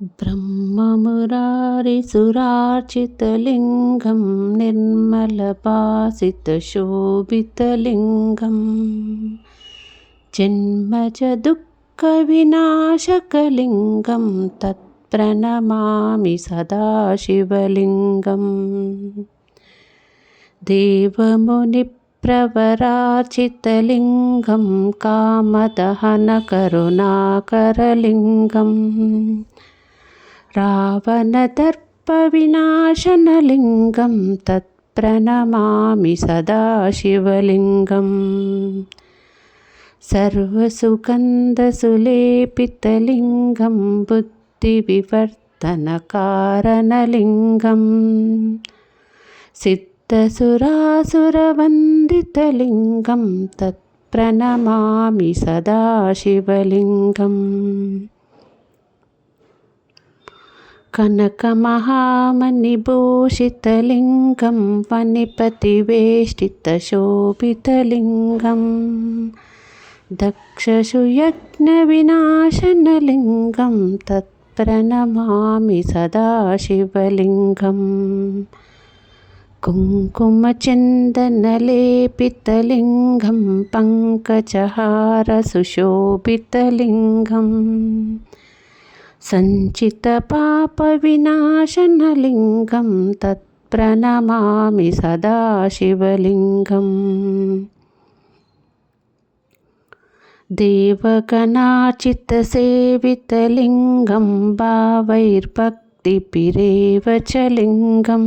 ब्रह्ममुरारिसुरार्चितलिङ्गं निर्मलभासितशोभितलिङ्गं जन्मजदुःखविनाशकलिङ्गं तत्प्रणमामि सदाशिवलिङ्गम्। देवमुनिप्रवरार्चितलिङ्गं कामदहनकरुणाकरलिङ्गम् रावणदर्पविनाशनलिङ्गं तत्प्रणमामि सदाशिवलिङ्गम्। सर्वसुगन्धसुलेपितलिङ्गं बुद्धिविवर्धनकारणलिङ्गं सिद्धसुरासुरवन्दितलिङ्गं तत्प्रणमामि सदाशिवलिङ्गम्। कनकमहामणिभूषितलिङ्गं फणिपतिवेष्टितशोभितलिङ्गं दक्षसुयज्ञविनाशनलिङ्गं तत्प्रणमामि सदाशिवलिङ्गम्। कुङ्कुमचन्दनलेपितलिङ्गं पङ्कजहारसुशोभितलिङ्गं सञ्चितपापविनाशनलिङ्गं तत्प्रणमामि सदाशिवलिङ्गम्। देवगणार्चितसेवितलिङ्गं भावैर्भक्तिभिरेव च लिङ्गं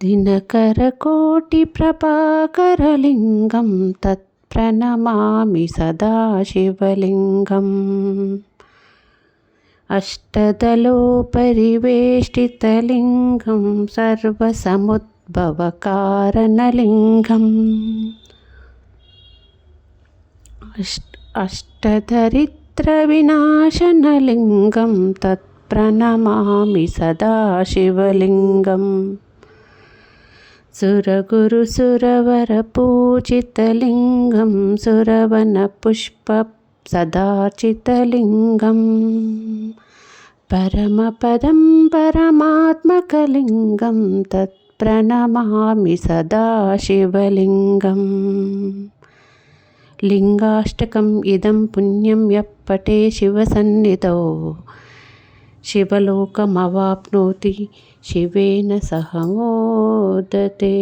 दिनकरकोटिप्रभाकरलिङ्गं तत्प्रणमामि सदाशिवलिङ्गम्। अष्टदलोपरिवेष्टितलिङ्गं सर्वसमुद्भवकारणलिङ्गम् अष्टदरिद्रविनाशनलिङ्गं तत्प्रणमामि सदाशिवलिङ्गम्। सुरगुरुसुरवरपूजितलिङ्गं सुरवनपुष्पसदार्चितलिङ्गं परमपदं परमात्मकलिङ्गं तत्प्रणमामि सदाशिवलिङ्गम्। लिङ्गाष्टकम् इदं पुण्यं यः पठे शिवसन्निधौ शिवलोकमवाप्नोति शिवेन सह मोदते।